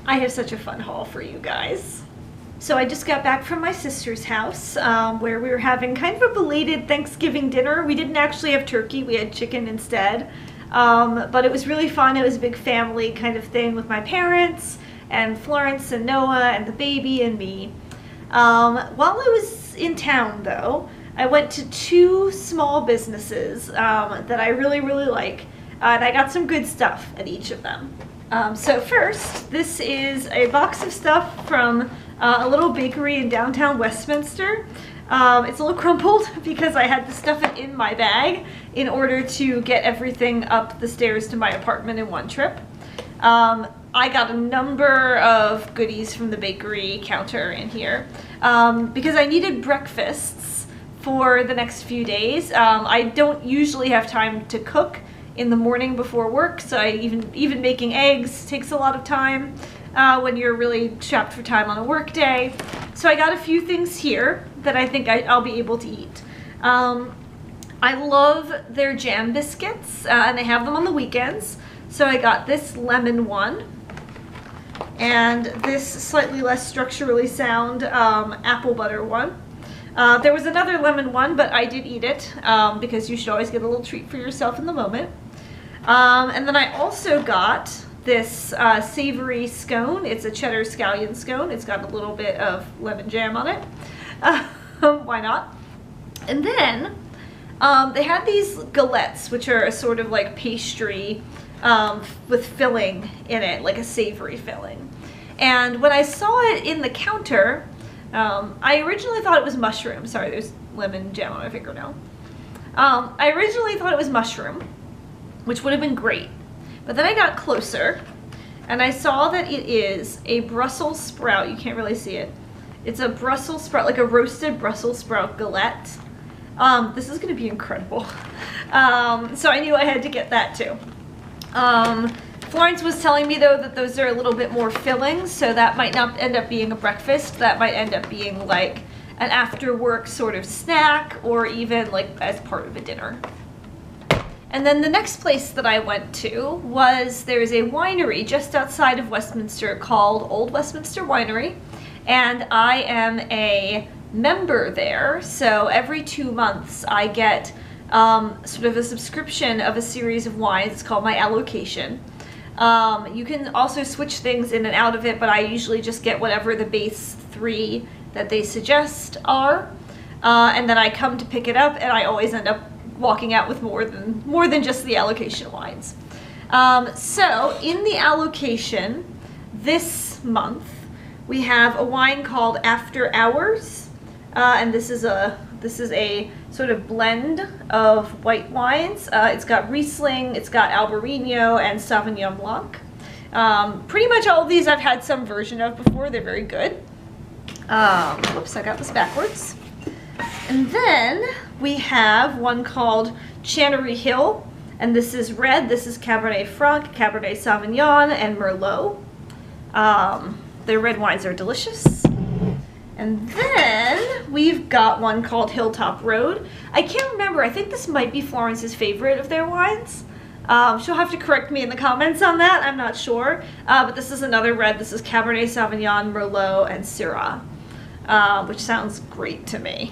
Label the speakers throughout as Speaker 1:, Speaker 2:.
Speaker 1: I have such a fun haul for you guys. So I just got back from my sister's house where we were having kind of a belated Thanksgiving dinner. We didn't actually have turkey, we had chicken instead. But it was really fun. It was a big family kind of thing with my parents and Florence and Noah and the baby and me. While I was in town though, I went to 2 small businesses that I really like, and I got some good stuff at each of them. So first, this is a box of stuff from a little bakery in downtown Westminster. It's a little crumpled because I had to stuff it in my bag in order to get everything up the stairs to my apartment in one trip. I got a number of goodies from the bakery counter in here because I needed breakfasts for the next few days. I don't usually have time to cook in the morning before work, so even making eggs takes a lot of time when you're really strapped for time on a work day. So I got a few things here that I think I'll be able to eat. I love their jam biscuits, and they have them on the weekends. So I got this lemon one, and this slightly less structurally sound apple butter one. There was another lemon one, but I did eat it because you should always get a little treat for yourself in the moment. And then I also got this savory scone. It's a cheddar scallion scone. It's got a little bit of lemon jam on it. Why not? And then they had these galettes, which are a sort of like pastry with filling in it, like a savory filling. And when I saw it in the counter, I originally thought it was mushroom. Sorry, there's lemon jam on my fingernail. I originally thought it was mushroom, which would have been great. But then I got closer and I saw that it is a Brussels sprout. You can't really see it. It's a Brussels sprout, like a roasted Brussels sprout galette. This is going to be incredible. So I knew I had to get that too. Florence was telling me though that those are a little bit more filling, so that might not end up being a breakfast. That might end up being like an after work sort of snack, or even like as part of a dinner. And then the next place that I went to was, there's a winery just outside of Westminster called Old Westminster Winery, and I am a member there. So every 2 months I get sort of a subscription of a series of wines. It's called my allocation. You can also switch things in and out of it, but I usually just get whatever the base 3 that they suggest are, and then I come to pick it up, and I always end up walking out with more than just the allocation wines. So in the allocation this month we have a wine called After Hours, and this is a sort of blend of white wines. It's got Riesling, it's got Albarino, and Sauvignon Blanc. Pretty much all of these I've had some version of before. They're very good. Whoops, I got this backwards. And then we have one called Channery Hill, and this is red. This is Cabernet Franc, Cabernet Sauvignon, and Merlot. Their red wines are delicious. And then we've got one called Hilltop Road. I can't remember. I think this might be Florence's favorite of their wines. She'll have to correct me in the comments on that. I'm not sure. But this is another red. This is Cabernet Sauvignon, Merlot, and Syrah, which sounds great to me.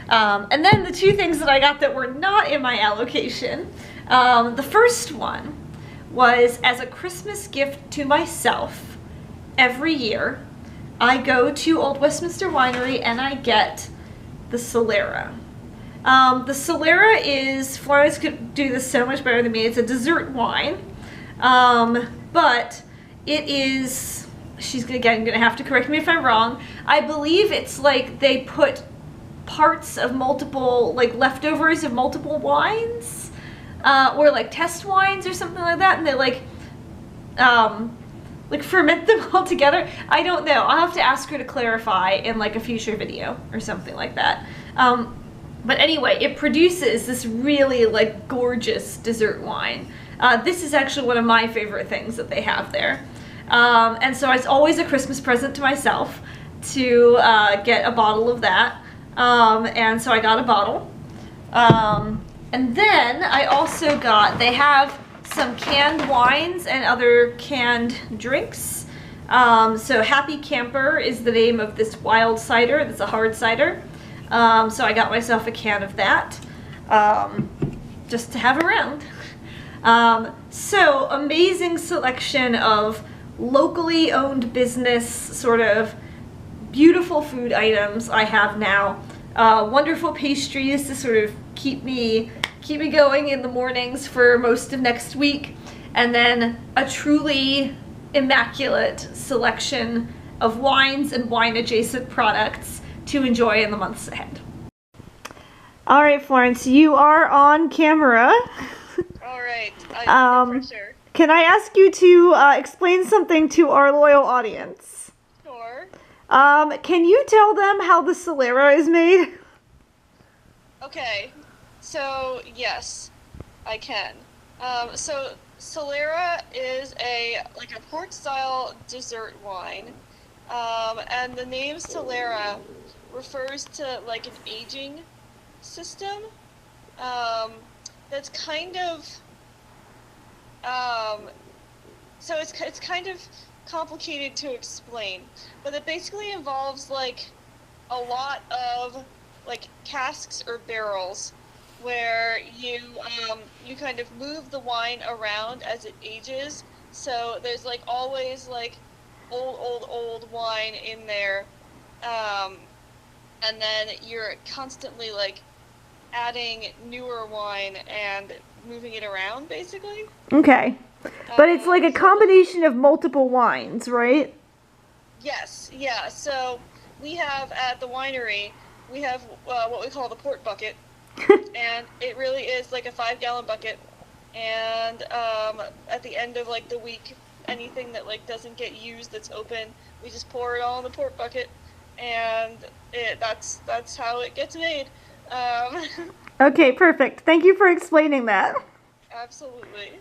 Speaker 1: And then the 2 things that I got that were not in my allocation. The first one was, as a Christmas gift to myself, every year I go to Old Westminster Winery and I get the Solera. The Solera is, Florence could do this so much better than me, it's a dessert wine, but it is, she's again gonna have to correct me if I'm wrong, I believe it's like they put parts of multiple, like leftovers of multiple wines, or like test wines or something like that, and they like ferment them all together. I don't know. I'll have to ask her to clarify in like a future video or something like that. But anyway, it produces this really like gorgeous dessert wine. This is actually one of my favorite things that they have there. And so it's always a Christmas present to myself to get a bottle of that. And so I got a bottle. And then I also got, they have some canned wines and other canned drinks. So Happy Camper is the name of this wild cider. It's a hard cider. So I got myself a can of that just to have around. So amazing selection of locally owned business, sort of beautiful food items I have now. Wonderful pastries to sort of keep me going in the mornings for most of next week, and then a truly immaculate selection of wines and wine adjacent products to enjoy in the months ahead. All right, Florence, you are on camera.
Speaker 2: All right, for sure.
Speaker 1: Can I ask you to explain something to our loyal audience?
Speaker 2: Sure.
Speaker 1: Can you tell them how the Solera is made?
Speaker 2: Okay, so yes, I can. So Solera is a port-style dessert wine, and the name Solera refers to like an aging system. That's kind of so it's kind of complicated to explain, but it basically involves like a lot of like casks or barrels where you kind of move the wine around as it ages. So there's like always like old wine in there, and then you're constantly like adding newer wine and moving it around, basically.
Speaker 1: Okay. But it's like a combination of multiple wines, right?
Speaker 2: Yes, yeah. So we have at the winery, we have what we call the port bucket, and it really is like a 5-gallon bucket. And at the end of like the week, anything that like doesn't get used that's open, we just pour it all in the port bucket, and that's how it gets made.
Speaker 1: Okay, perfect. Thank you for explaining that.
Speaker 2: Absolutely.